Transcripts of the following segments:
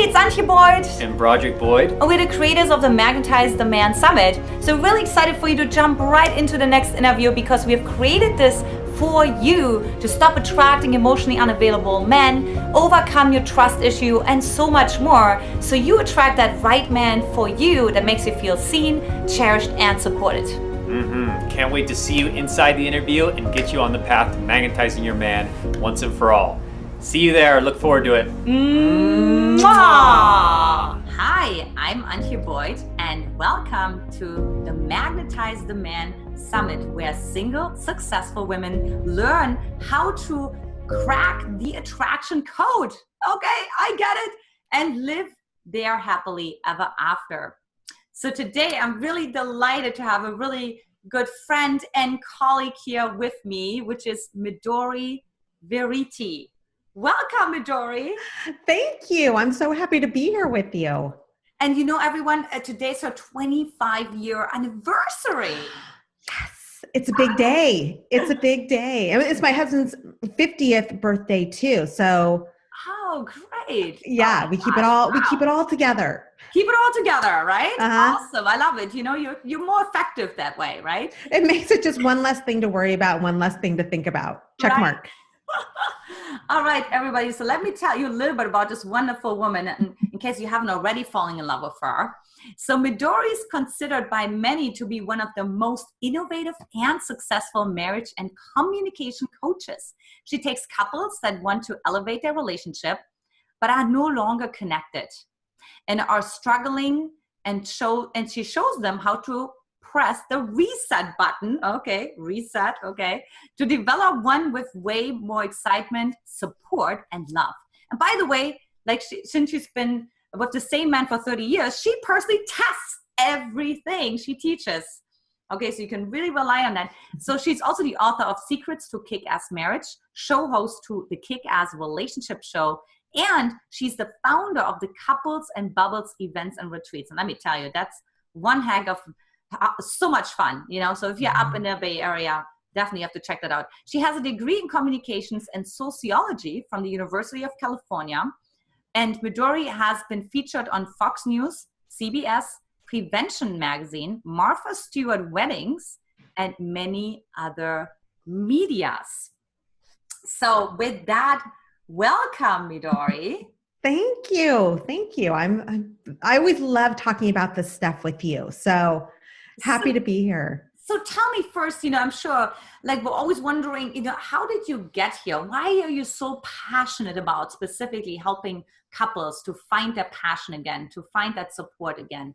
it's Antia Boyd. And Boyd. And we're the creators of the Magnetize The Man Summit. So really excited for you to jump right into the next interview because we have created this for you to stop attracting emotionally unavailable men, overcome your trust issue, and so much more. So you attract that right man for you that makes you feel seen, cherished, and supported. Can't wait to see you inside the interview and get you on the path to magnetizing your man once and for all. See you there. Look forward to it. Mwah! Hi, I'm Antia Boyd, and welcome to the Magnetize the Man Summit, where single, successful women learn how to crack the attraction code. Okay, I get it. And live there happily ever after. So today, I'm really delighted to have a really good friend and colleague here with me, which is Midori Verity. Welcome, Midori. Thank you. I'm so happy to be here with you. And you know, everyone, today's our 25-year anniversary. Yes, it's a big day. It's a big day. I mean, it's my husband's 50th birthday too. So, oh, great! Yeah, we keep it all. We keep it all together. Keep it all together, right? Uh-huh. Awesome. I love it. You know, you're more effective that way, right? It makes it just one less thing to worry about, one less thing to think about. Check mark. All right, everybody. So let me tell you a little bit about this wonderful woman, in case you haven't already fallen in love with her. So Midori is considered by many to be one of the most innovative and successful marriage and communication coaches. She takes couples that want to elevate their relationship, but are no longer connected and are struggling, and she shows them how to press the reset button, reset, to develop one with way more excitement, support, and love. And by the way, since she's been with the same man for 30 years, she personally tests everything she teaches. Okay, so you can really rely on that. So she's also the author of Secrets to Kick-Ass Marriage, show host to the Kick-Ass Relationship Show, and she's the founder of the Couples and Bubbles events and retreats. And let me tell you, that's one heck of so much fun, you know. So if you're up in the Bay Area, definitely have to check that out. She has a degree in communications and sociology from the University of California. And Midori has been featured on Fox News, CBS, Prevention Magazine, Martha Stewart Weddings, and many other medias. So with that, welcome, Midori. Thank you. Thank you. I always love talking about this stuff with you. So happy to be here. So tell me first, you know, I'm sure we're always wondering, you know, how did you get here? Why are you so passionate about specifically helping couples to find their passion again, to find that support again?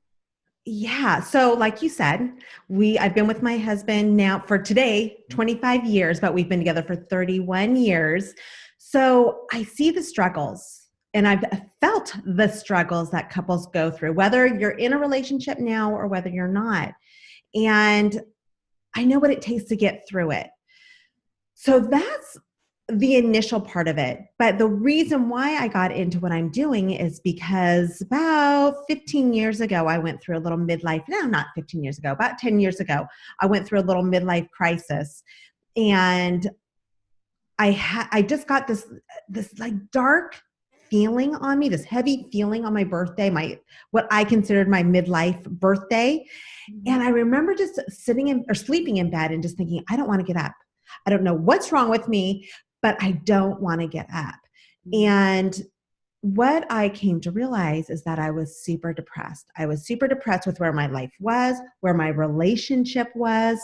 Yeah. So like you said, I've been with my husband now for today, 25 years, but we've been together for 31 years. So I see the struggles. And I've felt the struggles that couples go through, whether you're in a relationship now or whether you're not. And I know what it takes to get through it. So that's the initial part of it. But the reason why I got into what I'm doing is because about 15 years ago, I went through a little midlife. No, not 15 years ago, about 10 years ago, I went through a little midlife crisis. And I just got this like dark feeling on me, this heavy feeling on my birthday, what I considered my midlife birthday. And I remember just sleeping in bed and just thinking, I don't want to get up. I don't know what's wrong with me, but I don't want to get up. And what I came to realize is that I was super depressed. I was super depressed with where my life was, where my relationship was,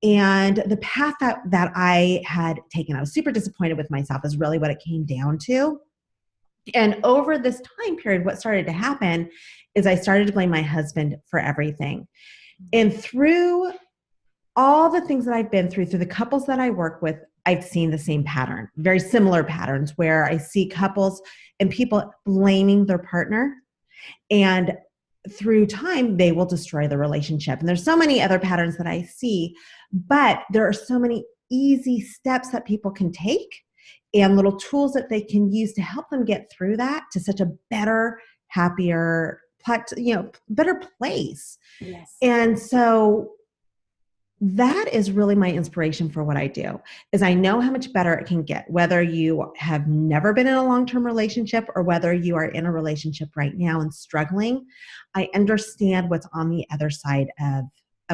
and the path that I had taken. I was super disappointed with myself is really what it came down to. And over this time period, what started to happen is I started to blame my husband for everything. And through all the things that I've been through the couples that I work with, I've seen the same pattern, very similar patterns where I see couples and people blaming their partner. And through time, they will destroy the relationship. And there's so many other patterns that I see, but there are so many easy steps that people can take and little tools that they can use to help them get through that to such a better, happier, better place. Yes. And so that is really my inspiration for what I do, is I know how much better it can get, whether you have never been in a long-term relationship or whether you are in a relationship right now and struggling. I understand what's on the other side of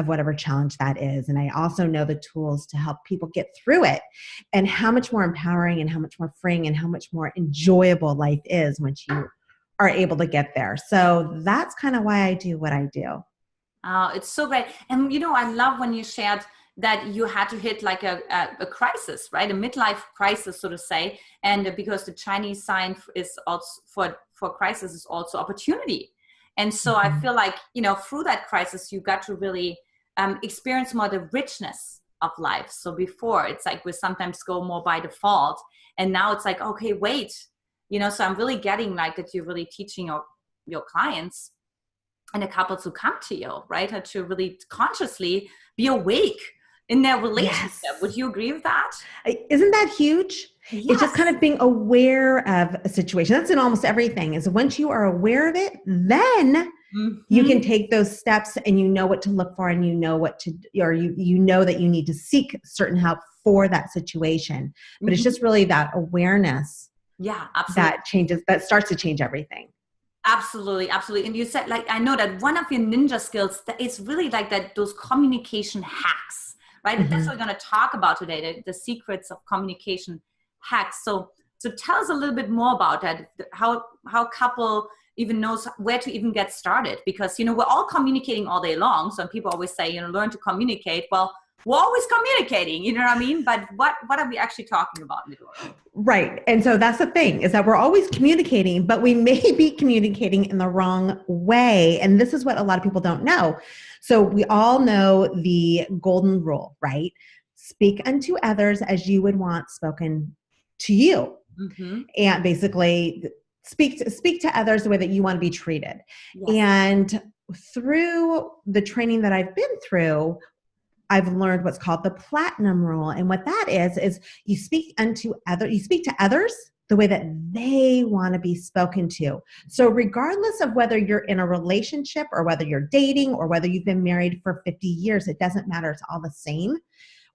whatever challenge that is. And I also know the tools to help people get through it, and how much more empowering and how much more freeing and how much more enjoyable life is once you are able to get there. So that's kind of why I do what I do. It's so great. And, I love when you shared that you had to hit like a crisis, right? A midlife crisis, so to say. And because the Chinese sign is also for crisis is also opportunity. And so I feel like, through that crisis, you got to really experience more the richness of life. So before, it's like we sometimes go more by default. And now it's like, okay, wait, so I'm really getting like that you're really teaching your clients and the couples who come to you, right? How to really consciously be awake in their relationship. Yes. Would you agree with that? Isn't that huge? Yes. It's just kind of being aware of a situation. That's in almost everything, is once you are aware of it, then you can take those steps and you know what to look for, and you know what to, or you know that you need to seek certain help for that situation. But it's just really that awareness. Yeah, absolutely. That starts to change everything. Absolutely. Absolutely. And you said, like, I know that one of your ninja skills that is really like that, those communication hacks, right? That's what we're going to talk about today, the secrets of communication hacks. So tell us a little bit more about that, how couple even knows where to even get started, because, we're all communicating all day long. So people always say, learn to communicate. Well, we're always communicating, you know what I mean? But what are we actually talking about, Midori? Right. And so that's the thing, is that we're always communicating, but we may be communicating in the wrong way. And this is what a lot of people don't know. So we all know the golden rule, right? Speak unto others as you would want spoken to you. And basically speak to others the way that you want to be treated. Yes. And through the training that I've been through, I've learned what's called the platinum rule. And what that is you speak to others the way that they want to be spoken to. So regardless of whether you're in a relationship or whether you're dating or whether you've been married for 50 years, it doesn't matter. It's all the same.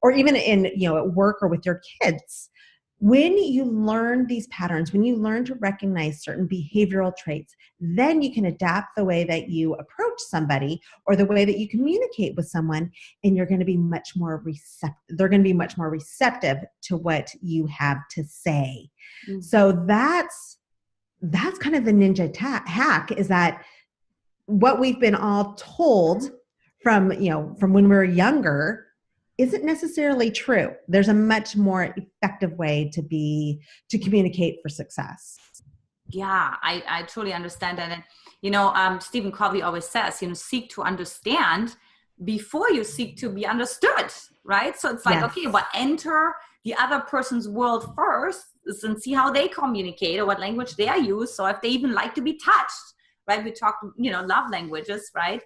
Or even in, at work or with your kids. When you learn these patterns, when you learn to recognize certain behavioral traits, then you can adapt the way that you approach somebody or the way that you communicate with someone, and you're going to be much more receptive. They're going to be much more receptive to what you have to say. So that's kind of the ninja hack, is that what we've been all told from when we were younger isn't necessarily true. There's a much more effective way to communicate for success. Yeah, I truly understand that. And, Stephen Covey always says, seek to understand before you seek to be understood, right? So it's like, yes. Okay, well, enter the other person's world first and see how they communicate or what language they use. So if they even like to be touched, right? We talk, love languages, right?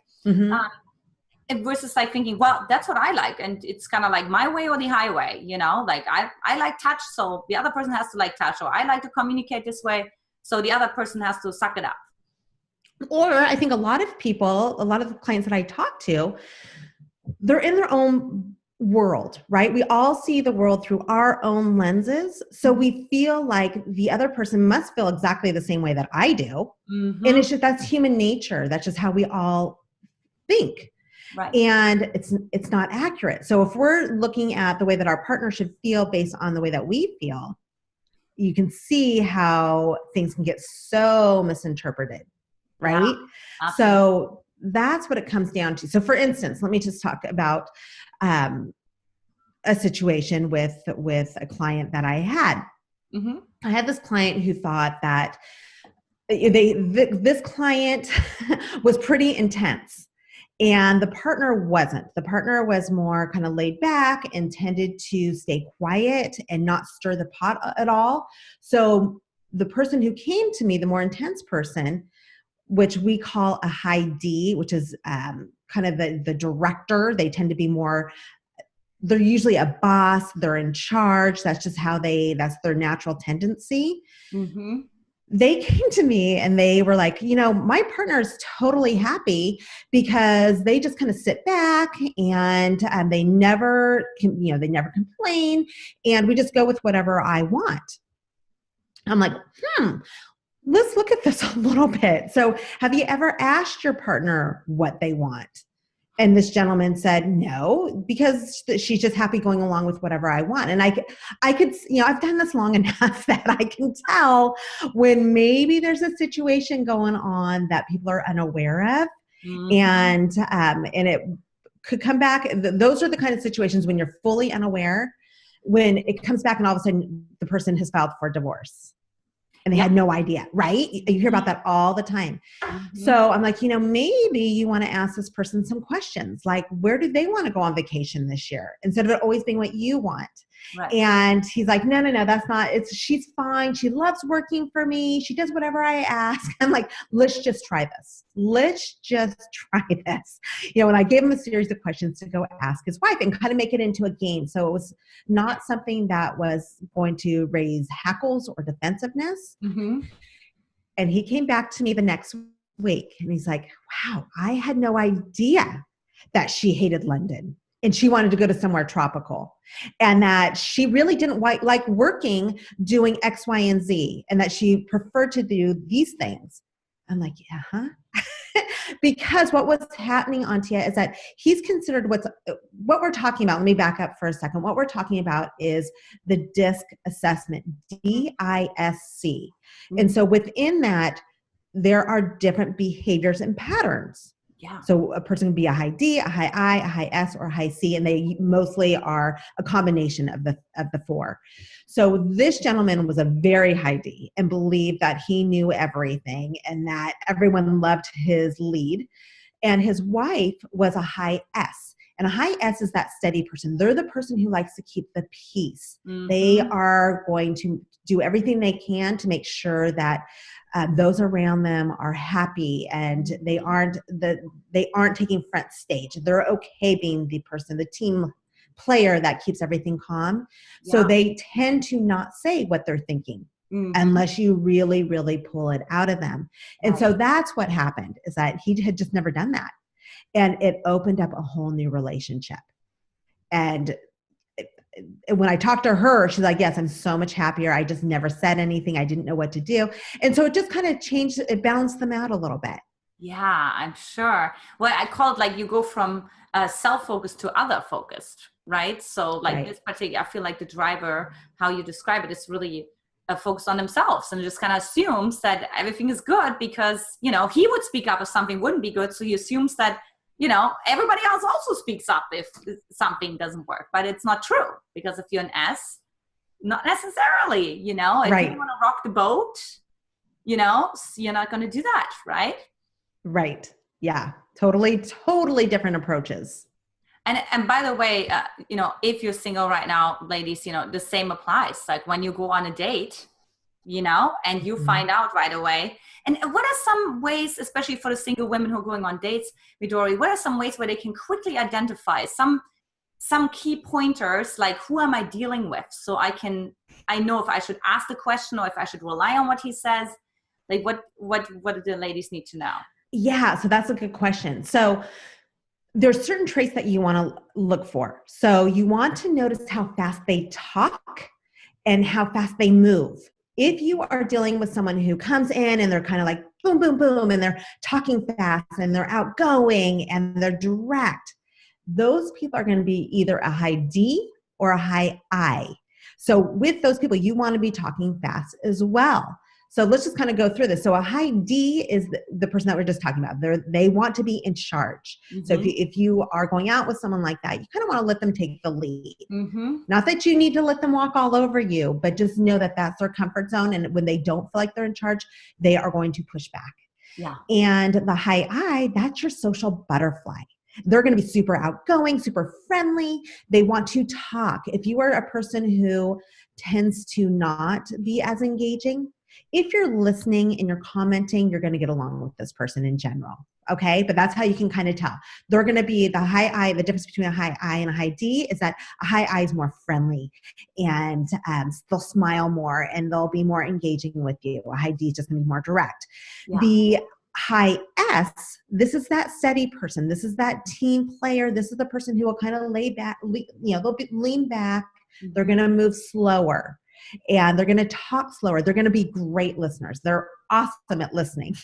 Versus like thinking, well, that's what I like. And it's kind of like my way or the highway, like I like touch. So the other person has to like touch, or I like to communicate this way. So the other person has to suck it up. Or I think a lot of the clients that I talk to, they're in their own world, right? We all see the world through our own lenses. So we feel like the other person must feel exactly the same way that I do. And that's human nature. That's just how we all think. Right. And it's not accurate. So if we're looking at the way that our partner should feel based on the way that we feel, you can see how things can get so misinterpreted, right? Yeah, so that's what it comes down to. So for instance, let me just talk about a situation with a client that I had. I had this client who thought that this client was pretty intense. And the partner wasn't. The partner was more kind of laid back and tended to stay quiet and not stir the pot at all. So the person who came to me, the more intense person, which we call a high D, which is kind of the director. They tend to be more, they're usually a boss. They're in charge. That's just that's their natural tendency. they came to me and they were like, my partner is totally happy because they just kind of sit back and they never complain, and we just go with whatever I want. I'm like, let's look at this a little bit. So have you ever asked your partner what they want? And this gentleman said, no, because she's just happy going along with whatever I want. And I could, I've done this long enough that I can tell when maybe there's a situation going on that people are unaware of. Mm-hmm. And it could come back. Those are the kind of situations when you're fully unaware, when it comes back and all of a sudden the person has filed for divorce. And they had no idea, right? You hear about that all the time. Mm-hmm. So I'm like, maybe you want to ask this person some questions, like, where do they want to go on vacation this year? Instead of it always being what you want. Right. And he's like, no, that's not, she's fine. She loves working for me. She does whatever I ask. I'm like, let's just try this. And I gave him a series of questions to go ask his wife and kind of make it into a game. So it was not something that was going to raise hackles or defensiveness. Mm-hmm. And he came back to me the next week and he's like, wow, I had no idea that she hated London. And she wanted to go to somewhere tropical, and that she really didn't like working doing X, Y, and Z, and that she preferred to do these things. I'm like, because what was happening, Antia, is that he's considered what we're talking about. Let me back up for a second. What we're talking about is the DISC assessment, DISC. Mm-hmm. And so within that, there are different behaviors and patterns. Yeah. So a person can be a high D, a high I, a high S, or a high C, and they mostly are a combination of the four. So this gentleman was a very high D and believed that he knew everything and that everyone loved his lead. And his wife was a high S. And a high S is that steady person. They're the person who likes to keep the peace. Mm-hmm. They are going to do everything they can to make sure that those around them are happy and they aren't taking front stage. They're okay being the person, the team player that keeps everything calm. Yeah. So they tend to not say what they're thinking. Mm-hmm. Unless you really, really pull it out of them. And right. So that's what happened, is that he had just never done that. And it opened up a whole new relationship. And when I talked to her, she's like, yes, I'm so much happier. I just never said anything. I didn't know what to do. And so it just kind of changed, it balanced them out a little bit. Yeah, I'm sure. Well, I call it like you go from self-focused to other-focused, right? So like right. This particular, I feel like the driver, how you describe it, is really focused on themselves and just kind of assumes that everything is good because, he would speak up if something wouldn't be good. So he assumes that, everybody else also speaks up if something doesn't work, but it's not true, because if you're an S, not necessarily, if right. you want to rock the boat, you're not going to do that. Right. Right. Yeah. Totally different approaches. And by the way, if you're single right now, ladies, the same applies. Like when you go on a date, and you find out right away. And what are some ways, especially for the single women who are going on dates, Midori, what are some ways where they can quickly identify some key pointers, like who am I dealing with? So I know if I should ask the question or if I should rely on what he says. Like what do the ladies need to know? Yeah, so that's a good question. So there's certain traits that you want to look for. So you want to notice how fast they talk and how fast they move. If you are dealing with someone who comes in and they're kind of like boom, boom, boom, and they're talking fast and they're outgoing and they're direct, those people are going to be either a high D or a high I. So with those people, you want to be talking fast as well. So let's just kind of go through this. So a high D is the person that we're just talking about. They want to be in charge. Mm-hmm. So if you are going out with someone like that, you kind of want to let them take the lead. Mm-hmm. Not that you need to let them walk all over you, but just know that that's their comfort zone. And when they don't feel like they're in charge, they are going to push back. Yeah. And the high I, that's your social butterfly. They're going to be super outgoing, super friendly. They want to talk. If you are a person who tends to not be as engaging, If you're listening and you're commenting, you're going to get along with this person in general. Okay. But that's how you can kind of tell. They're going to be the high I. The difference between a high I and a high D is that a high I is more friendly and they'll smile more and they'll be more engaging with you. A high D is just going to be more direct. Yeah. The high S, this is that steady person. This is that team player. This is the person who will kind of lay back, they'll lean back. They're going to move slower and they're going to talk slower. They're going to be great listeners. They're awesome at listening.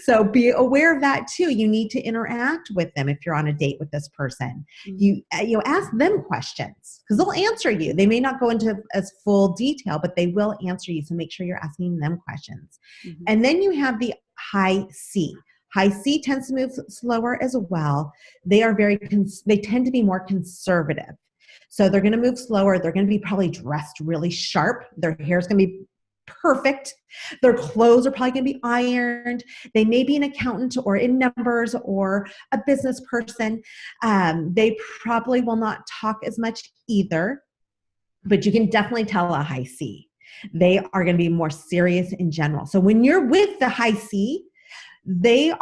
So be aware of that too. You need to interact with them if you're on a date with this person. You ask them questions because they'll answer you. They may not go into as full detail, but they will answer you. So make sure you're asking them questions. Mm-hmm. And then you have the high C. High C tends to move slower as well. They are they tend to be more conservative. So they're going to move slower. They're going to be probably dressed really sharp. Their hair is going to be perfect. Their clothes are probably going to be ironed. They may be an accountant or in numbers or a business person. They probably will not talk as much either, but you can definitely tell a high C. They are going to be more serious in general. So when you're with the high C, they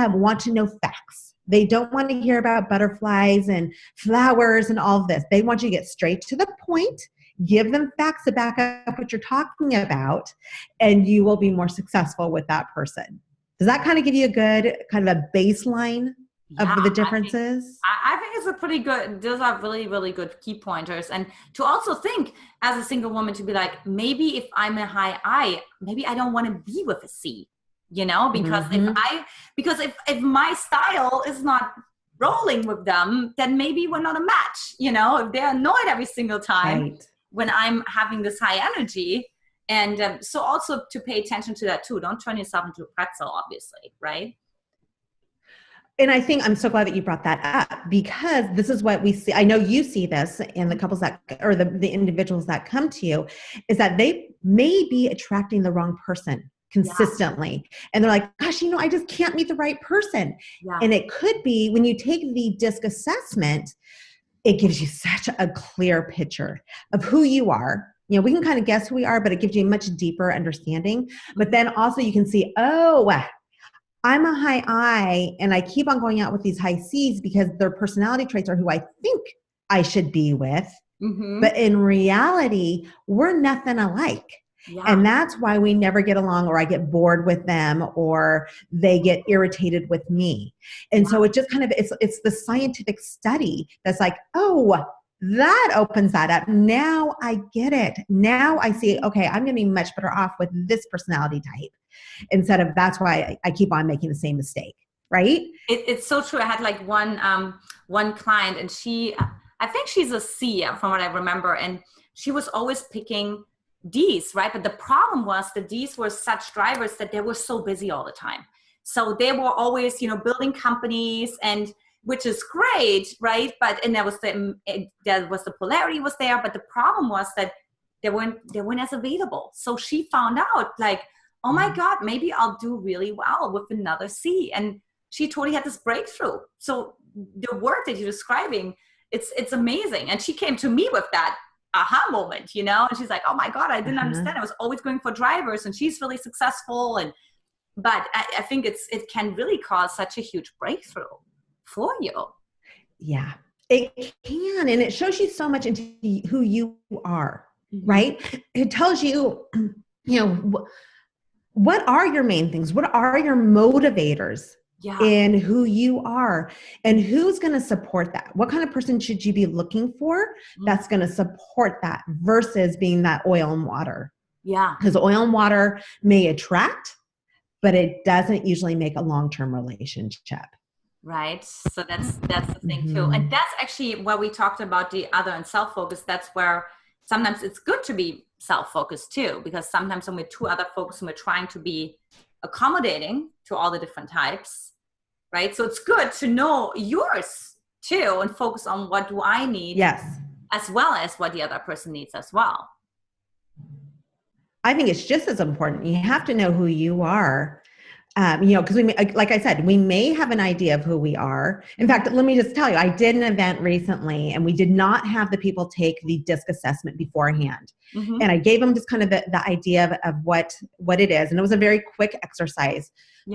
want to know facts. They don't want to hear about butterflies and flowers and all of this. They want you to get straight to the point, give them facts to back up what you're talking about, and you will be more successful with that person. Does that kind of give you a good kind of a baseline of the differences? I think it's a pretty good, those are really, really good key pointers. And to also think as a single woman to be like, maybe if I'm a high I, maybe I don't want to be with a C. Because if my style is not rolling with them, then maybe we're not a match. If they're annoyed every single time when I'm having this high energy. And so also to pay attention to that too. Don't turn yourself into a pretzel, obviously, right? And I think I'm so glad that you brought that up because this is what we see. I know you see this in the couples or the individuals that come to you, is that they may be attracting the wrong person consistently. Yeah. And they're like, gosh, I just can't meet the right person. Yeah. And it could be when you take the DISC assessment, it gives you such a clear picture of who you are. We can kind of guess who we are, but it gives you a much deeper understanding. But then also you can see, I'm a high I and I keep on going out with these high C's because their personality traits are who I think I should be with. Mm-hmm. But in reality, we're nothing alike. Yeah. And that's why we never get along, or I get bored with them, or they get irritated with me. And so it just kind of, it's the scientific study that's like, that opens that up. Now I get it. Now I see, okay, I'm going to be much better off with this personality type instead of that's why I keep on making the same mistake. Right? It's so true. I had like one client and I think she's a C from what I remember. And she was always picking D's, right? But the problem was the D's were such drivers that they were so busy all the time. So they were always, building companies, and which is great, right? And there was the polarity was there, but the problem was that they weren't as available. So she found out like, oh my God, maybe I'll do really well with another C. And she totally had this breakthrough. So the work that you're describing, it's amazing. And she came to me with that aha moment, and she's like, oh my God, I didn't understand. I was always going for drivers and she's really successful. But I think it can really cause such a huge breakthrough for you. Yeah, it can. And it shows you so much into who you are, right? It tells you, what are your main things? What are your motivators? In who you are and who's going to support that. What kind of person should you be looking for that's going to support that versus being that oil and water? Yeah. Because oil and water may attract, but it doesn't usually make a long-term relationship. Right. So that's the thing too. And that's actually where we talked about the other and self-focus. That's where sometimes it's good to be self-focused too, because sometimes when we're too other focused and we're trying to be accommodating to all the different types, right? So it's good to know yours too and focus on what do I need, as well as what the other person needs as well. I think it's just as important. You have to know who you are Because like I said, we may have an idea of who we are. In fact, let me just tell you, I did an event recently and we did not have the people take the DISC assessment beforehand. Mm-hmm. And I gave them just kind of the idea of what it is. And it was a very quick exercise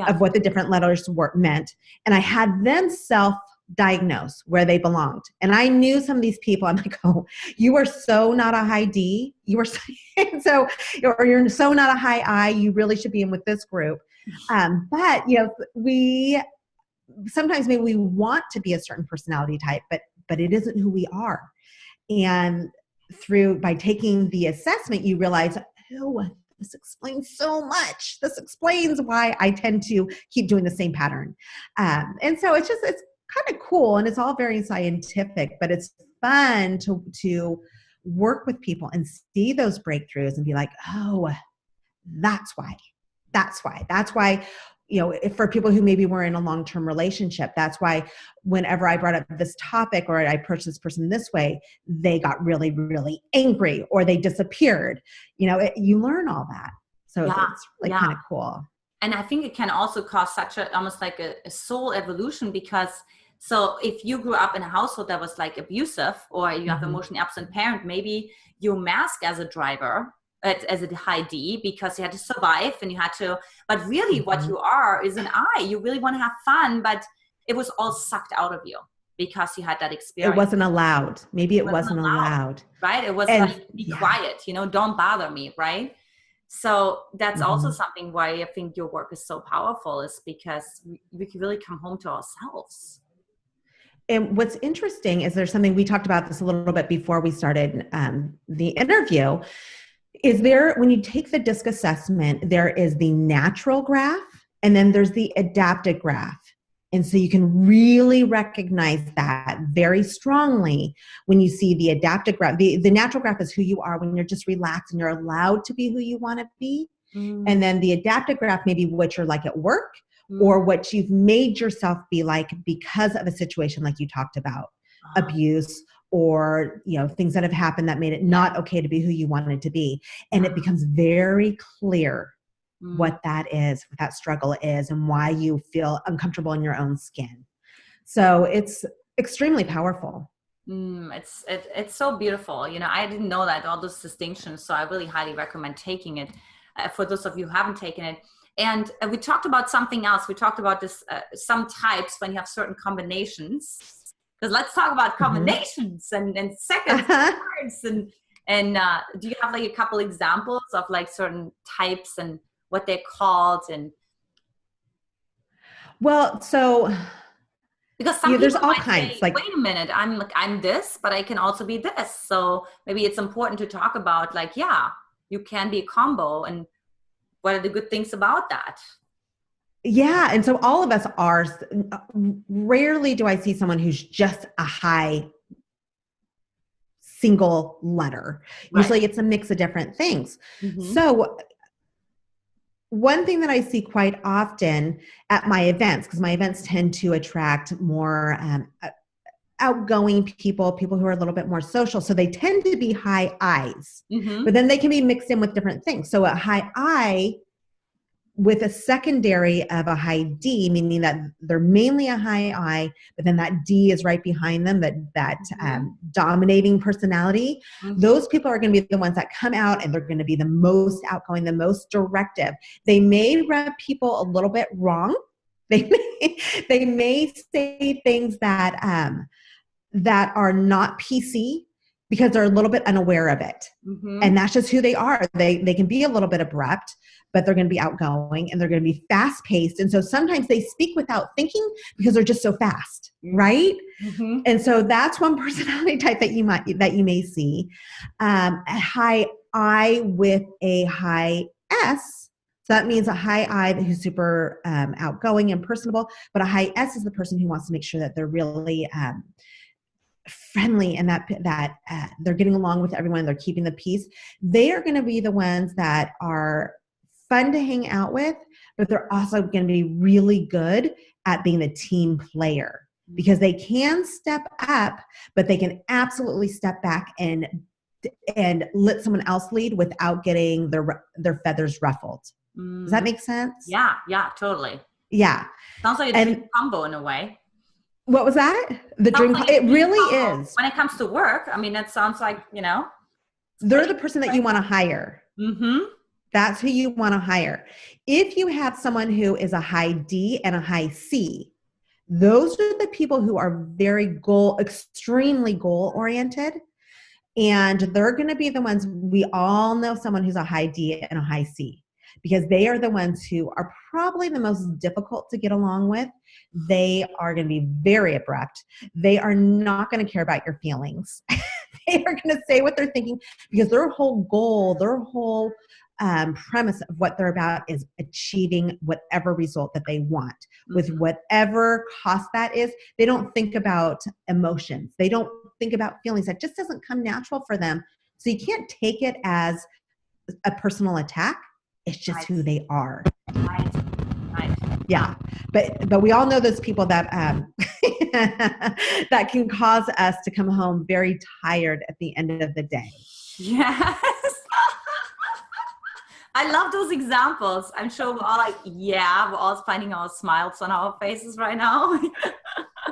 of what the different letters meant. And I had them self-diagnose where they belonged. And I knew some of these people, I'm like, oh, you are so not a high D. You are or you're so not a high I. You really should be in with this group. But we sometimes maybe we want to be a certain personality type, but it isn't who we are. And by taking the assessment, you realize, oh, this explains so much. This explains why I tend to keep doing the same pattern. And so it's kind of cool, and it's all very scientific, but it's fun to work with people and see those breakthroughs and be like, oh, that's why. That's why, if for people who maybe were in a long-term relationship, that's why whenever I brought up this topic or I approached this person this way, they got really, really angry or they disappeared. You learn all that. So it's really kind of cool. And I think it can also cause almost like a soul evolution, because so if you grew up in a household that was like abusive, or you have emotionally absent parent, maybe you mask as a driver, as a high D, because you had to survive and you had to, but really what you are is an I. You really want to have fun, but it was all sucked out of you because you had that experience. It wasn't allowed. Maybe it wasn't allowed. Right? It was like, be quiet, don't bother me, right? So that's also something why I think your work is so powerful, is because we can really come home to ourselves. And what's interesting is there's something, we talked about this a little bit before we started the interview. When you take the DISC assessment, there is the natural graph and then there's the adaptive graph. And so you can really recognize that very strongly when you see the adaptive graph. The natural graph is who you are when you're just relaxed and you're allowed to be who you want to be. And then the adaptive graph may be what you're like at work or what you've made yourself be like because of a situation like you talked about, abuse, or things that have happened that made it not okay to be who you wanted to be. And it becomes very clear what that is, what that struggle is, and why you feel uncomfortable in your own skin. So it's extremely powerful. It's so beautiful. I didn't know that, all those distinctions. So I really highly recommend taking it for those of you who haven't taken it. And we talked about something else. We talked about this, some types when you have certain combinations. Because let's talk about combinations and seconds and cards. And do you have like a couple examples of like certain types and what they're called? And well, so because some people there's all might kinds. Say, wait a minute, I'm this, but I can also be this. So maybe it's important to talk about like, you can be a combo, and what are the good things about that? Yeah. And so all of us are, rarely do I see someone who's just a high single letter. Right. Usually it's a mix of different things. So one thing that I see quite often at my events, because my events tend to attract more outgoing people who are a little bit more social. So they tend to be high I's, but then they can be mixed in with different things. So a high I with a secondary of a high D, meaning that they're mainly a high I, but then that D is right behind them, that dominating personality. Those people are going to be the ones that come out and they're going to be the most outgoing, the most directive. They may rub people a little bit wrong. They may say things that are not PC because they're a little bit unaware of it. And that's just who they are. They can be a little bit abrupt, but they're going to be outgoing and they're going to be fast paced. And so sometimes they speak without thinking because they're just so fast. Right. And so that's one personality type that you may see. A high I with a high S. So that means a high I who's super outgoing and personable, but a high S is the person who wants to make sure that they're really friendly and that they're getting along with everyone. They're keeping the peace. They are going to be the ones that are fun to hang out with, but they're also going to be really good at being the team player because they can step up, but they can absolutely step back and let someone else lead without getting their feathers ruffled. Does that make sense? Yeah, totally. Yeah. Sounds like a dream combo in a way. What was that? The dream? Like it really is. When it comes to work, I mean, that sounds like, they're the person that you want to hire. That's who you want to hire. If you have someone who is a high D and a high C, those are the people who are extremely goal oriented. And they're going to be the ones, we all know someone who's a high D and a high C, because they are the ones who are probably the most difficult to get along with. They are going to be very abrupt. They are not going to care about your feelings. They are going to say what they're thinking, because their whole goal, their whole premise of what they're about is achieving whatever result that they want with whatever cost that is. They don't think about emotions. They don't think about feelings. That just doesn't come natural for them. So you can't take it as a personal attack. It's just who they are. Right. Yeah. But we all know those people that that can cause us to come home very tired at the end of the day. Yes. I love those examples. I'm sure we're all like, we're all finding our smiles on our faces right now.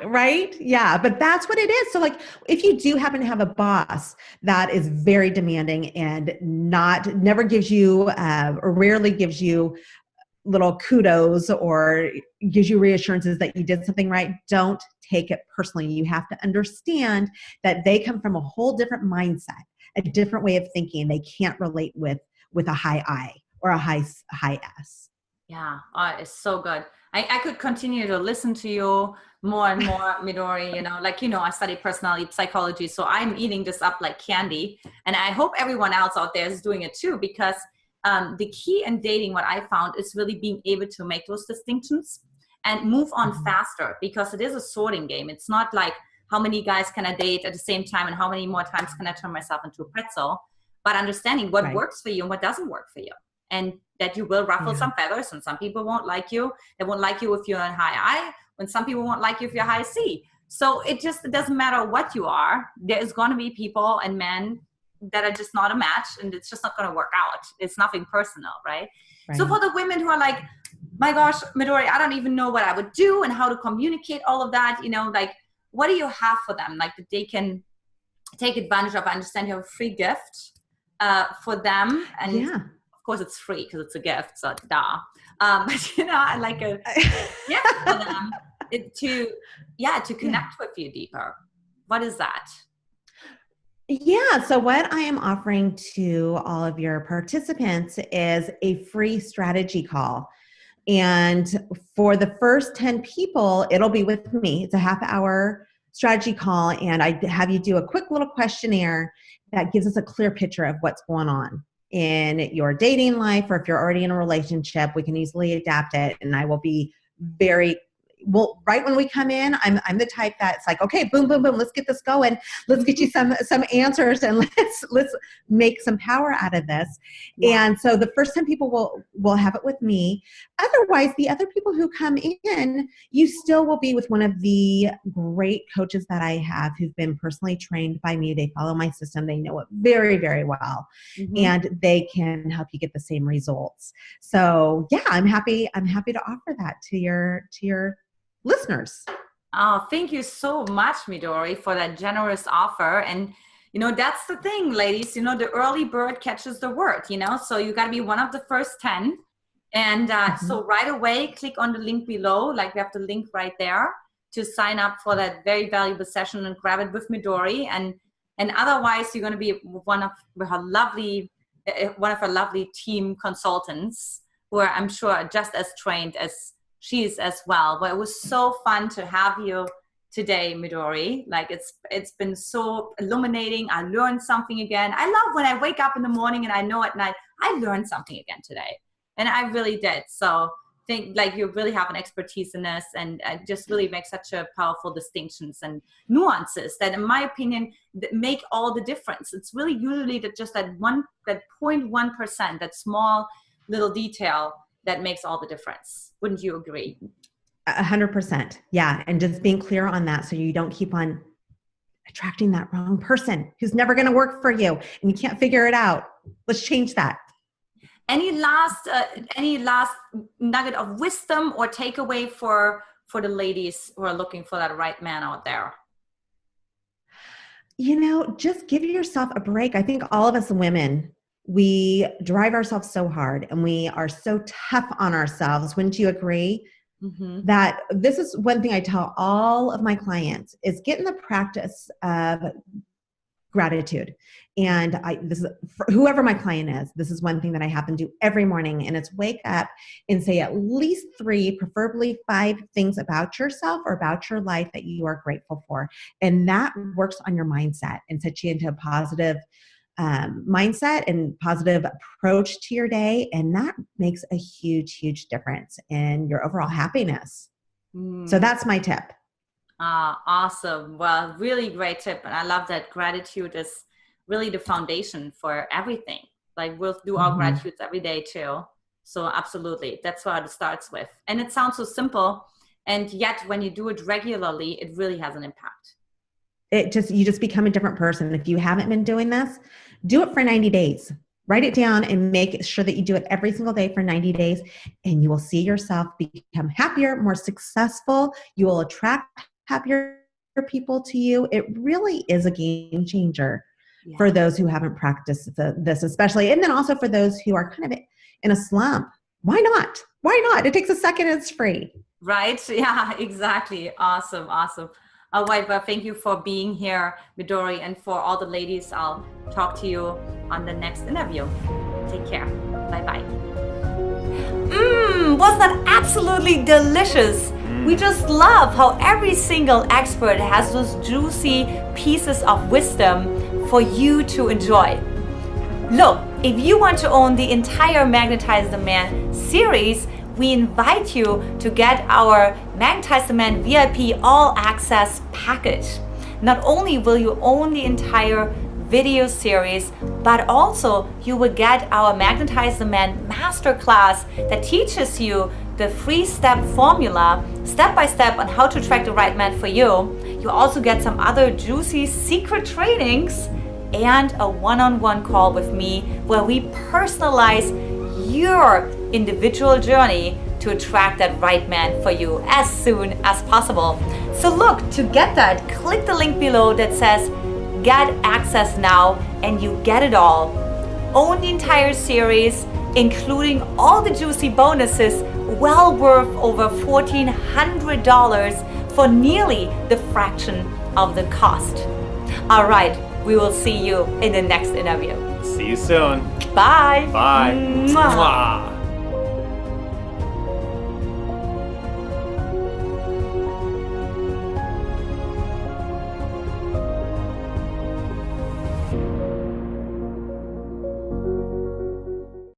Right? Yeah. But that's what it is. So like, if you do happen to have a boss that is very demanding and never gives you, or rarely gives you little kudos or gives you reassurances that you did something right, don't take it personally. You have to understand that they come from a whole different mindset, a different way of thinking. They can't relate with a high I or a high S. Yeah, it's so good. I could continue to listen to you more and more, Midori. I study personality psychology, so I'm eating this up like candy. And I hope everyone else out there is doing it too, because the key in dating, what I found, is really being able to make those distinctions and move on faster, because it is a sorting game. It's not like how many guys can I date at the same time and how many more times can I turn myself into a pretzel, but understanding what works for you and what doesn't work for you. And that you will ruffle some feathers, and some people won't like you. They won't like you if you're in high I, when some people won't like you if you're high C. So it doesn't matter what you are. There's going to be people and men that are just not a match, and it's just not going to work out. It's nothing personal, right? So for the women who are like, my gosh, Midori, I don't even know what I would do and how to communicate all of that, what do you have for them? Like, that they can take advantage of. I understand you have a free gift for them. And of course it's free because it's a gift, so duh. But I like a gift for them to connect with you deeper. What is that? Yeah. So what I am offering to all of your participants is a free strategy call. And for the first 10 people, it'll be with me. It's a half-hour strategy call. And I have you do a quick little questionnaire that gives us a clear picture of what's going on in your dating life, or if you're already in a relationship, we can easily adapt it. And I will be right when we come in, I'm the type that's like, okay, boom, boom, boom, let's get this going. Let's get you some answers, and let's make some power out of this. Yeah. And so the first 10 people will have it with me. Otherwise, the other people who come in, you still will be with one of the great coaches that I have who've been personally trained by me. They follow my system. They know it very, very well. And they can help you get the same results. So yeah, I'm happy to offer that to your listeners. Oh, thank you so much, Midori, for that generous offer. And that's the thing, ladies, the early bird catches the word, so you got to be one of the first 10. And so right away, click on the link below, like we have the link right there, to sign up for that very valuable session and grab it with Midori. And otherwise, you're going to be one of her lovely team consultants, who are, I'm sure, just as trained as she is as well. But it was so fun to have you today, Midori. Like, it's been so illuminating. I learned something again. I love when I wake up in the morning and I know at night I learned something again today, and I really did. So think like you really have an expertise in this, and just really make such a powerful distinctions and nuances that, in my opinion, make all the difference. It's really usually that 0.1%, that small little detail that makes all the difference. Wouldn't you agree? 100%. Yeah. And just being clear on that, so you don't keep on attracting that wrong person who's never going to work for you and you can't figure it out. Let's change that. Any last nugget of wisdom or takeaway for the ladies who are looking for that right man out there? Just give yourself a break. I think all of us women, we drive ourselves so hard and we are so tough on ourselves. Wouldn't you agree? Mm-hmm. That this is one thing I tell all of my clients is get in the practice of gratitude. And this is for whoever my client is, this is one thing that I have them do every morning. And it's wake up and say at least 3, preferably 5 things about yourself or about your life that you are grateful for. And that works on your mindset and sets you into a positive mindset and positive approach to your day. And that makes a huge, huge difference in your overall happiness. So that's my tip. Awesome. Well, really great tip. And I love that gratitude is really the foundation for everything. Like we'll do our gratitudes every day too. So absolutely. That's what it starts with. And it sounds so simple. And yet when you do it regularly, it really has an impact. You just become a different person. If you haven't been doing this, do it for 90 days. Write it down and make sure that you do it every single day for 90 days. And you will see yourself become happier, more successful. You will attract happier people to you. It really is a game changer for those who haven't practiced this, especially. And then also for those who are kind of in a slump. Why not? Why not? It takes a second. It's free. Right. Yeah, exactly. Awesome. All right. Well, thank you for being here, Midori. And for all the ladies, I'll talk to you on the next interview. Take care. Bye-bye. Wasn't that absolutely delicious? We just love how every single expert has those juicy pieces of wisdom for you to enjoy. Look, if you want to own the entire Magnetize the Man series, we invite you to get our Magnetize the Man VIP All Access package. Not only will you own the entire video series, but also you will get our Magnetize the Man Masterclass that teaches you the 3-step formula, step by step on how to attract the right man for you. You also get some other juicy secret trainings and a one-on-one call with me where we personalize your individual journey to attract that right man for you as soon as possible. So look, to get that, click the link below that says get access now and you get it all. Own the entire series, including all the juicy bonuses, well worth over $1,400 for nearly the fraction of the cost. All right, we will see you in the next interview. See you soon. Bye. Bye. Mwah. Mwah.